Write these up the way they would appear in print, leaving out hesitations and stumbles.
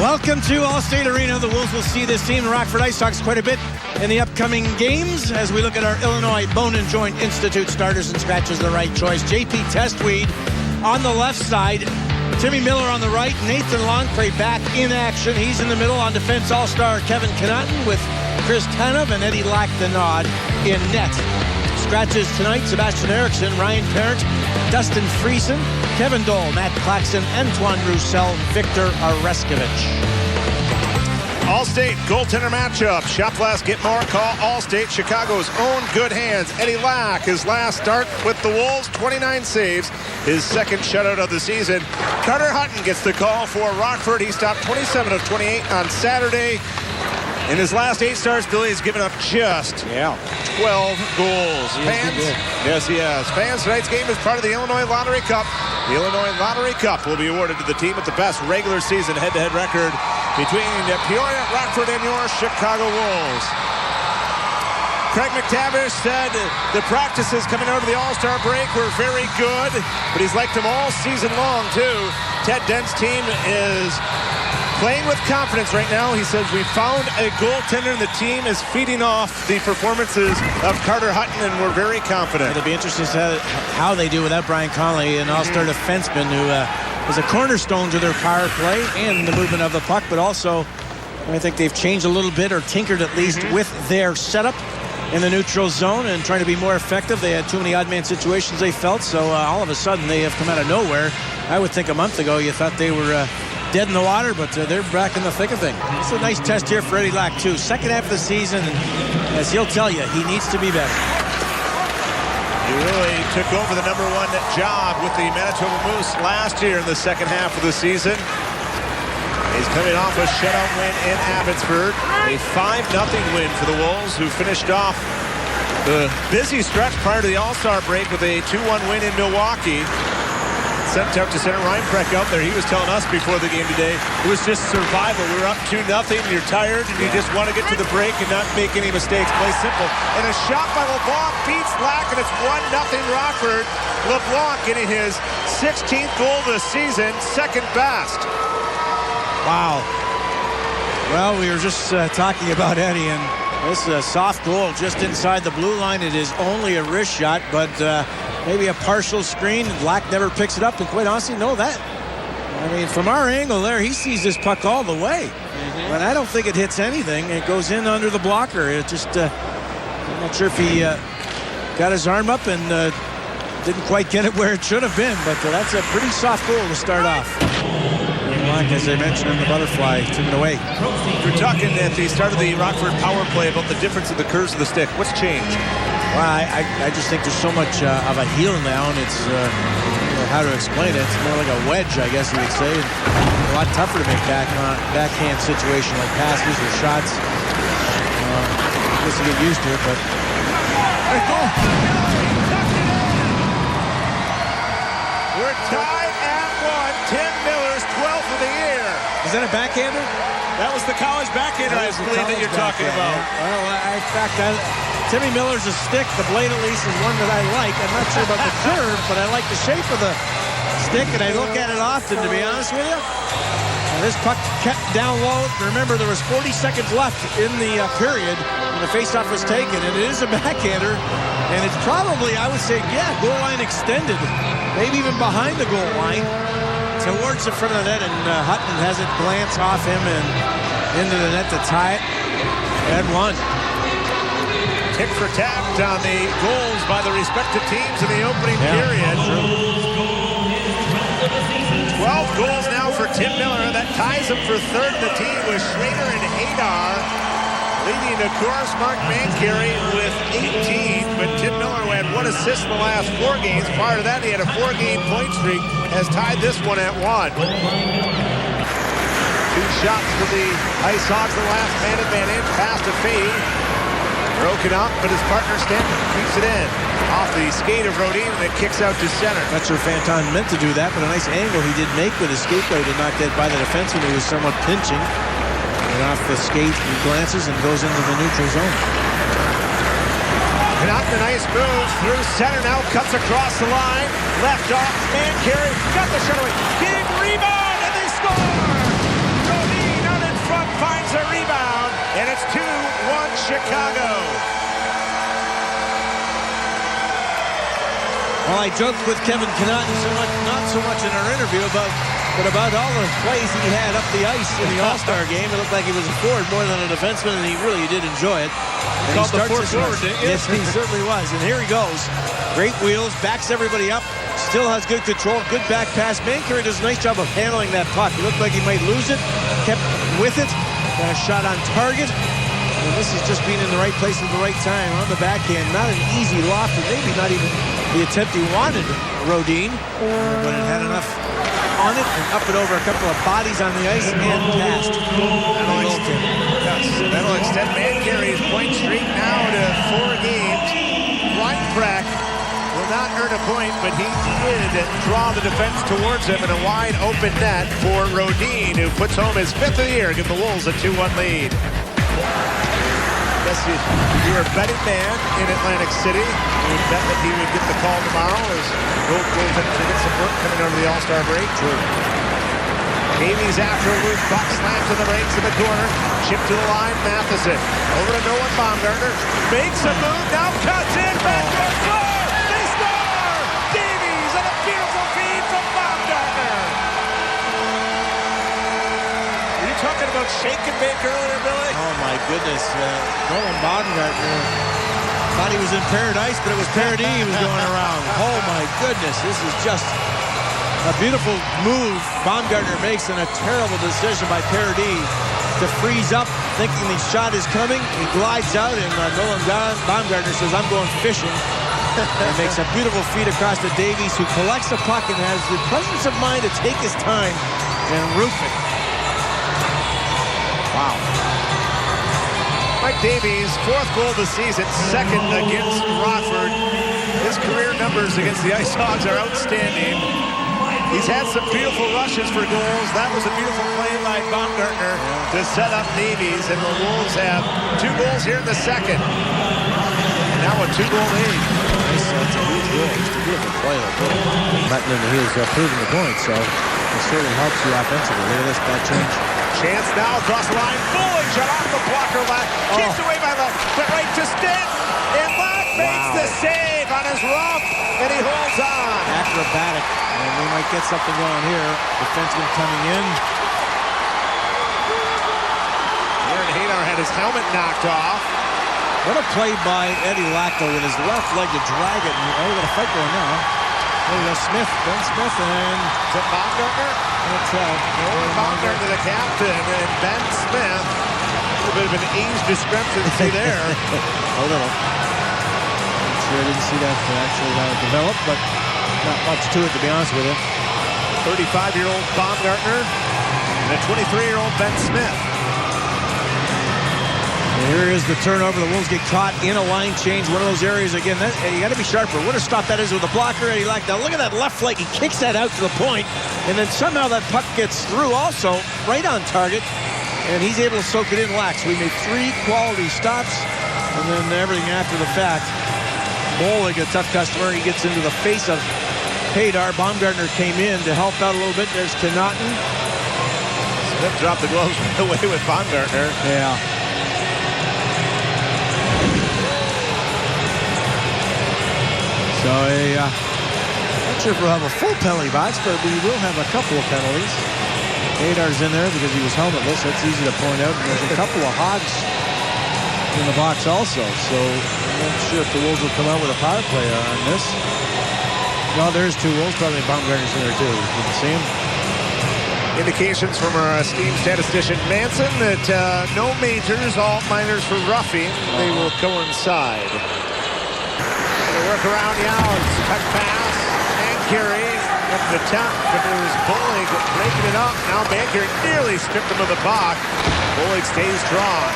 Welcome to Allstate Arena. The Wolves will see this team, the Rockford IceHogs, quite a bit in the upcoming games as we look at our Illinois Bone and Joint Institute starters and scratches, the right choice. JP Testweed on the left side, Timmy Miller on the right, Nathan Longpre back in action. He's in the middle on defense. All-star Kevin Connaughton with Chris Tanev and Eddie Lack-the-Nod in net. Scratches tonight, Sebastian Eriksson, Ryan Parent, Dustin Friesen, Kevin Dole, Matt Claxton, Antoine Roussel, Victor Oreskovich. Allstate goaltender matchup. Shot glass, get more, call Allstate. Chicago's own good hands. Eddie Lack, his last start with the Wolves, 29 saves. His second shutout of the season. Carter Hutton gets the call for Rockford. He stopped 27 of 28 on Saturday. In his last 8 starts, Billy has given up just 12 goals. Yes, he has. Fans, tonight's game is part of the Illinois Lottery Cup. The Illinois Lottery Cup will be awarded to the team with the best regular season head-to-head record between Peoria, Rockford, and your Chicago Wolves. Craig McTavish said the practices coming out of the All-Star break were very good, but he's liked them all season long, too. Ted Dent's team is playing with confidence right now. He says, we found a goaltender and the team is feeding off the performances of Carter Hutton, and we're very confident. It'll be interesting to see how they do without Brian Connolly, an all-star defenseman who was a cornerstone to their power play and the movement of the puck, but also I think they've changed a little bit, or tinkered at least with their setup in the neutral zone and trying to be more effective. They had too many odd man situations, they felt, so all of a sudden they have come out of nowhere. I would think a month ago you thought they were dead in the water, but they're back in the thick of things. It's a nice test here for Eddie Lack, too. Second half of the season, and as he'll tell you, he needs to be better. He really took over the #1 job with the Manitoba Moose last year in the second half of the season. He's coming off a shutout win in Abbotsford, a 5-0 win for the Wolves, who finished off the busy stretch prior to the All-Star break with a 2-1 win in Milwaukee. Sent out to center. Ryan Preck out there. He was telling us before the game today, it was just survival. We were up 2-0. You're tired, and you just want to get to the break and not make any mistakes. Play simple. And a shot by LeBlanc beats Lack, and it's 1-0 Rockford. LeBlanc getting his 16th goal this season, second best. Wow. Well, we were just talking about Eddie, and this is a soft goal just inside the blue line. It is only a wrist shot, but maybe a partial screen. Lack never picks it up, and quite honestly, I mean, from our angle there, he sees this puck all the way. But I don't think it hits anything. It goes in under the blocker. It just, I'm not sure if he got his arm up and didn't quite get it where it should have been, but that's a pretty soft goal to start off. Lack, as I mentioned in the butterfly, took it away. We're talking at the start of the Rockford power play about the difference in the curves of the stick. What's changed? Well, I just think there's so much of a heel now, and it's how to explain it. It's more like a wedge, I guess you would say. A lot tougher to make backhand situation like passes or shots. I guess you get used to it, but we're tied at 1. Tim Miller's 12th of the year. Is that a backhander? That was the college backhander, I believe, that you're talking about. Well, in fact, Timmy Miller's a stick. The blade, at least, is one that I like. I'm not sure about the curve, but I like the shape of the stick, and I look at it often, to be honest with you. And this puck kept down low. Remember, there was 40 seconds left in the period when the faceoff was taken, and it is a backhander. And it's probably, I would say, goal line extended, maybe even behind the goal line, towards the front of the net, and Hutton has it glance off him and into the net to tie it at 1. Tick for tact on the goals by the respective teams in the opening period. 12 goals now for Tim Miller. That ties him for third in the team with Schrader and Hadar. Leading, of course, Mark Mancari with 18. But Tim Miller, who had 1 assist in the last 4 games. Prior to that, he had a 4-game point streak, has tied this one at 1. 2 shots for the IceHogs. The last man advantage. Pass to Fade. Broken up, but his partner Stanton keeps it in. Off the skate of Rodin, and it kicks out to center. Not sure Fanton meant to do that, but a nice angle he did make with his skate though to knock that by the defenseman who was somewhat pinching. And off the skate, he glances and goes into the neutral zone. And out the nice move through center now, cuts across the line. Left off, Mancari, got the shot away. Big rebound, and they score! Rodin I joked with Kevin Connaughton not so much in our interview but about all the plays he had up the ice in the All-Star game. It looked like he was a forward more than a defenseman, and he really did enjoy it. And called the fourth forward, didn't you? Yes, he certainly was. And here he goes. Great wheels, backs everybody up, still has good control, good back pass. Mancury does a nice job of handling that puck. It looked like he might lose it, kept with it, got a shot on target. And this is just being in the right place at the right time on the backhand. Not an easy loft, and maybe not even the attempt he wanted, Rodin, but it had enough on it and up and over a couple of bodies on the ice and passed. That'll extend Mancury's point streak now to 4 games. Reinbrecht will not earn a point, but he did draw the defense towards him in a wide open net for Rodin, who puts home his 5th of the year, give the Wolves a 2-1 lead. Guess you're a betting man in Atlantic City. You bet that he would get the call tomorrow as both goaltenders will get some work coming over the All-Star break. True. Davies after a loose puck, slams in the brakes in the corner. Chip to the line, Matheson. Over to Noah Baumgartner. Makes a move, now cuts in, backdoor score! They score! Davies and a beautiful feed from Baumgartner. Were you talking about shake and bake earlier, Billy? Oh my goodness. Noah Baumgartner thought he was in paradise, but it was Paradis he was going around. Oh my goodness, this is just a beautiful move Baumgartner makes, and a terrible decision by Paradis to freeze up, thinking the shot is coming. He glides out, and Nolan Baumgartner says, I'm going fishing. And makes a beautiful feed across to Davies, who collects the puck and has the presence of mind to take his time and roof it. Wow. Mike Davies, 4th goal of the season, 2nd against Rockford. His career numbers against the IceHogs are outstanding. He's had some beautiful rushes for goals. That was a beautiful play by Baumgartner to set up Davies, and the Wolves have 2 goals here in the 2nd. And now a 2-goal lead. That's a huge goal. It's a beautiful play. Button in the heels proving the point, so it certainly helps you offensively. Look at this back change. Chance now across the line. Bullock shot off the blocker. Kicked away by the right to Stent. And Lack makes the save on his rump, and he holds on. Acrobatic. And we might get something going here. Defenseman coming in. Aaron Hadar had his helmet knocked off. What a play by Eddie Lack with his left leg to drag it. And we got a fight going now. There we go, Smith, Ben Smith, and to Baumgartner. Baumgartner, the captain, and Ben Smith. A little bit of an age discrepancy there. A little. I'm sure I didn't see that actually develop, but not much to it, to be honest with you. 35-year-old Baumgartner and a 23-year-old Ben Smith. And here is the turnover. The Wolves get caught in a line change. One of those areas, again, you got to be sharper. What a stop that is with a blocker. Eddie Lack. Now look at that left leg. He kicks that out to the point, and then somehow that puck gets through also, right on target, and he's able to soak it in. Lack. So we made 3 quality stops, and then everything after the fact. Bollig, a tough customer. He gets into the face of Hadar. Baumgartner came in to help out a little bit. There's Connaughton. Smith dropped the gloves right away with Baumgartner. Yeah. So not sure if we'll have a full penalty box, but we will have a couple of penalties. Hadar's in there because he was helmetless. That's easy to point out. And there's a couple of Hogs in the box also. So I'm not sure if the Wolves will come out with a power play on this. No, there's 2 Wolves. Probably Baumgartner's in there too. Did you see him? Indications from our esteemed statistician Manson that no majors, all minors for roughing. They will coincide. Work around Youds, cut pass, Mancury at the top, but it was Bollig breaking it up. Now Mancury nearly stripped him of the puck. Bollig stays strong.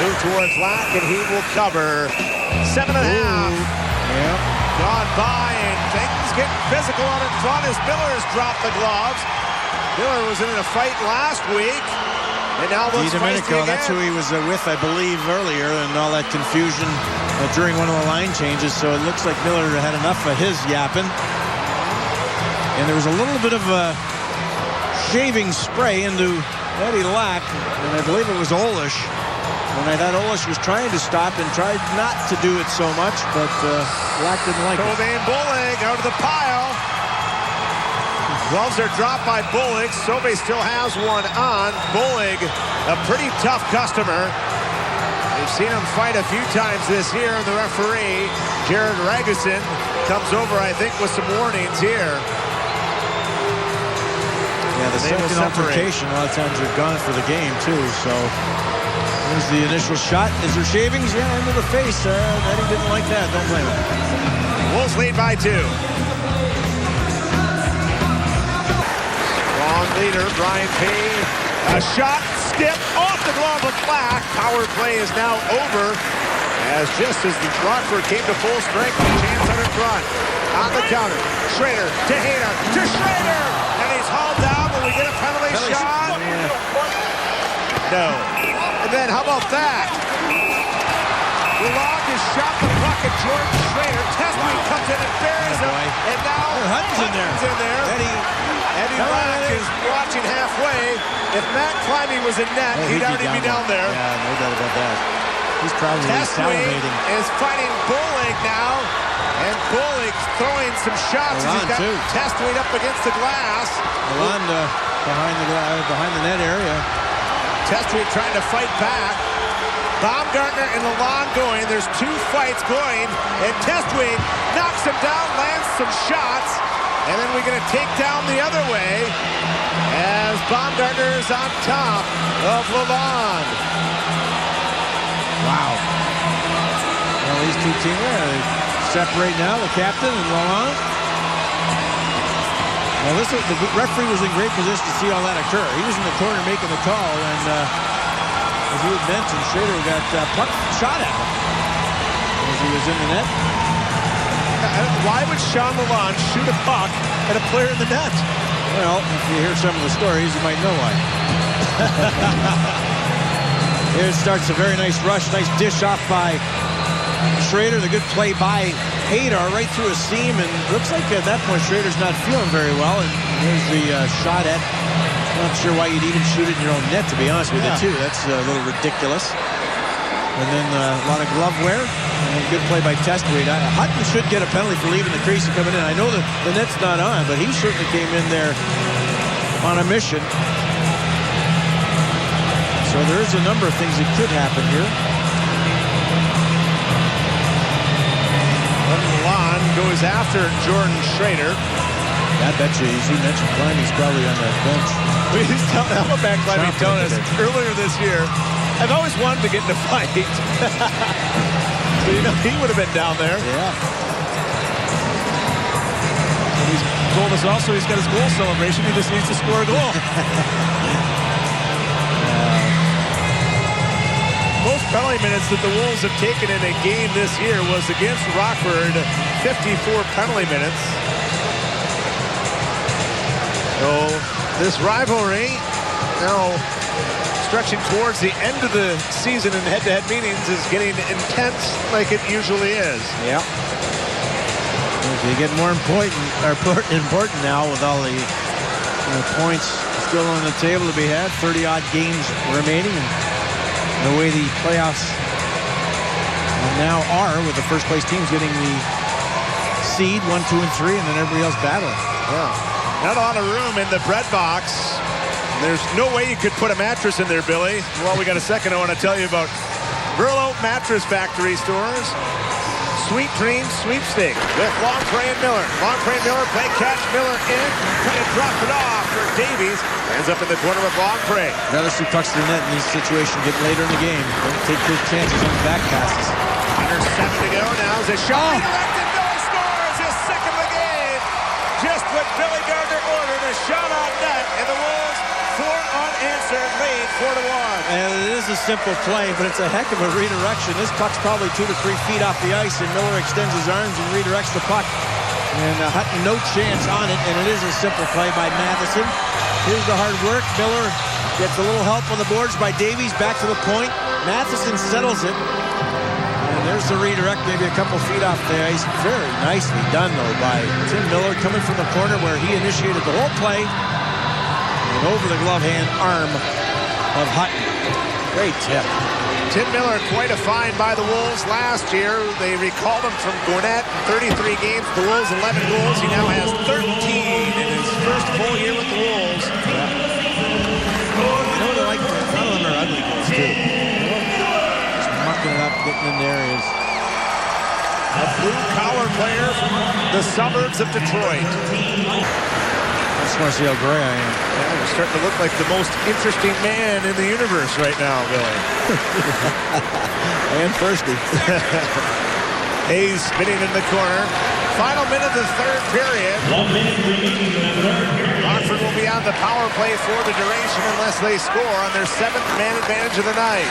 Move towards Lack, and he will cover 7.5. Yep. Gone by, and things getting physical out in front as Miller's dropped the gloves. Miller was in a fight last week. And now Domenico, that's who he was with, I believe, earlier, and all that confusion during one of the line changes. So it looks like Miller had enough of his yapping. And there was a little bit of a shaving spray into Eddie Lack, and I believe it was Olish. And I thought Olish was trying to stop and tried not to do it so much, but Lack didn't like it. Cobain Bollig Bullig out of the pile. Gloves are dropped by Bullig. Sobe still has one on. Bullig, a pretty tough customer. We've seen him fight a few times this year. The referee, Jared Ragusin, comes over, I think, with some warnings here. Yeah, the second altercation, a lot of times they're gone for the game, too. So there's the initial shot. Is there shavings? Yeah, into the face. Eddie didn't like that. Don't blame him. Wolves lead by 2. Long leader, Brian P. A shot, skip, off the glove of Black. Power play is now over. As just as the Rockford came to full strength, a chance out in front. On the counter, Schrader to Hayner, to Schrader! And he's hauled down. Will we get a penalty shot? Yeah. No. And then how about that? DeLong has shot the puck at Jordan Schrader. Testman comes in and buries him. And now Hutton's in there. Eddie Lack is watching halfway. If Matt Climbing was in net, he'd already be down there. Yeah, no doubt about that. He's probably salivating. Is fighting Bullig now. And Bullig throwing some shots as he's got Testweight up against the glass. Milan behind the net area. Testweight trying to fight back. Baumgartner and Lalonde going. There's 2 fights going. And Testweight knocks him down, lands some shots. And then we're going to take down the other way as Baumgartner is on top of Lalonde. Wow. Well, these two teams they separate now, the captain and Lalonde. Well, the referee was in great position to see all that occur. He was in the corner making the call, and as you had mentioned, Schrader got puck shot at him as he was in the net. Why would Sean Lalonde shoot a puck at a player in the net? Well, if you hear some of the stories, you might know why. Here it starts a very nice rush. Nice dish off by Schrader. The good play by Hadar right through a seam. And looks like at that point Schrader's not feeling very well. And there's the shot at. Not sure why you'd even shoot it in your own net, to be honest with you, too. That's a little ridiculous. And then a lot of glove wear. And a good play by Testweight. Hutton should get a penalty for leaving the crease and coming in. I know that the net's not on, but he certainly came in there on a mission. So there's a number of things that could happen here. Lalonde goes after Jordan Schrader. I bet you, as you mentioned, Climbing's probably on that bench. We used to tell Alabama Climbing telling us earlier this year, I've always wanted to get in a fight. So, you know, he would have been down there. Yeah. And he's told us also he's got his goal celebration. He just needs to score a goal. Most penalty minutes that the Wolves have taken in a game this year was against Rockford, 54 penalty minutes. So this rivalry now stretching towards the end of the season in head-to-head meetings is getting intense like it usually is. Yeah. They get more important now with all the points still on the table to be had. 30-odd games remaining. And the way the playoffs now are, with the first-place teams getting the seed, 1, 2, and 3, and then everybody else battling. Yeah. Not a lot of room in the bread box. There's no way you could put a mattress in there, Billy. Well, we got a second I want to tell you about Verlo Mattress Factory stores. Sweet Dreams Sweepstake with Longpre and Miller. Longpre and Miller play catch. Miller in. Trying to drop it off for Davies. Ends up in the corner with Longpre. Rather see pucks to the net in these situations get later in the game. Don't take big chances on the back passes. Under 7 to go now. Is a shot. Redirected. Miller scores his second of the game. Just what Billy Gardner ordered. A shot on net. And the Wolves, 4 unanswered, lead 4-1. And it is a simple play, but it's a heck of a redirection. This puck's probably 2 to 3 feet off the ice, and Miller extends his arms and redirects the puck. And Hutton, no chance on it, and it is a simple play by Matheson. Here's the hard work. Miller gets a little help on the boards by Davies. Back to the point. Matheson settles it. And there's the redirect, maybe a couple feet off the ice. Very nicely done, though, by Tim Miller, coming from the corner where he initiated the whole play. And over the glove hand arm of Hutton. Great tip. Tim Miller, quite a find by the Wolves last year. They recalled him from Gwinnett in 33 games. The Wolves 11 goals. He now has 13 in his first full year with the Wolves. Yeah. You know what I like? None of them are ugly goals, too. Just mucking it up, getting in the areas. A blue-collar player from the suburbs of Detroit. I just want to see how gray I am. Yeah, you're starting to look like the most interesting man in the universe right now, Billy. And thirsty. Hayes spinning in the corner. Final minute of the third period. 1 minute remaining in the third period. Rockford will be on the power play for the duration unless they score on their 7th man advantage of the night.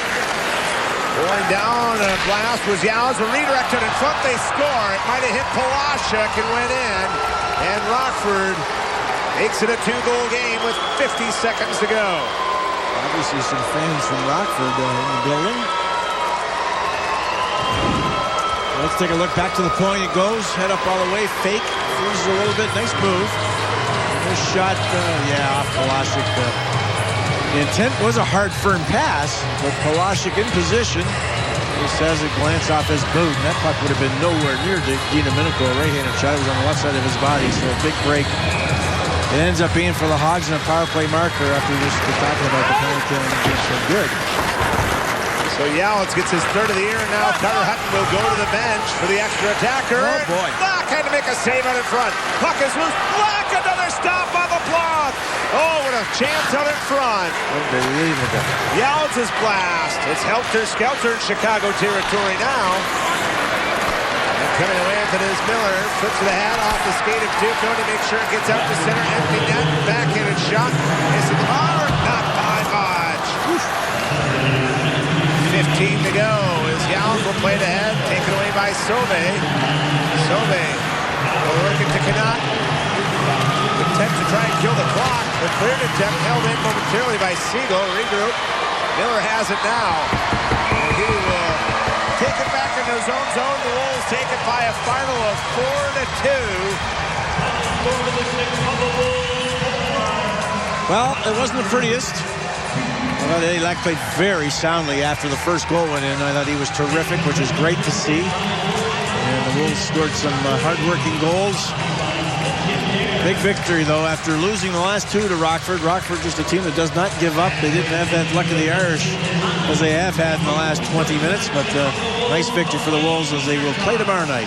Going down, a blast was Yow's, but redirected in front, they score. It might have hit Polashek and went in. And Rockford makes it a 2-goal game with 50 seconds to go. Obviously some fans from Rockford in the building. Let's take a look back to the point. It goes, head up all the way, fake, freezes a little bit, nice move. This shot, off Polashek. The intent was a hard, firm pass, but Polashek in position. Just has a glance off his boot, and that puck would have been nowhere near Dina Minico. A right-handed shot was on the left side of his body, so a big break. It ends up being for the Hogs and a power play marker after we just been talking about the penalty killing being so good. So Yowitz gets his third of the year, and now Carter Hutton will go to the bench for the extra attacker. Oh, boy. Black had to make a save out in front. Puck is loose. Black, another stop on the block. Oh, what a chance out in front. Unbelievable. Yowitz's blast. It's helter-skelter in Chicago territory now. And coming away with it is Miller. Flips the hat off the skate of Duco to make sure it gets out to center. Empty net. Backhanded shot. Missing the bar. Not by much. 15 to go as Yowitz will play it ahead. Taken away by Sauvé. Sauvé will work it to Canot. Attempt to try and kill the clock. The cleared attempt held in momentarily by Siegel. Regroup. Miller has it now. And he will take it back into his own zone. The Wolves take it by a final of 4-2. Well, it wasn't the prettiest. I thought Eddie Lack played very soundly after the first goal went in. I thought he was terrific, which is great to see. And the Wolves scored some hard-working goals. Big victory, though, after losing the last two to Rockford. Rockford just a team that does not give up. They didn't have that luck of the Irish as they have had in the last 20 minutes, but nice victory for the Wolves as they will play tomorrow night.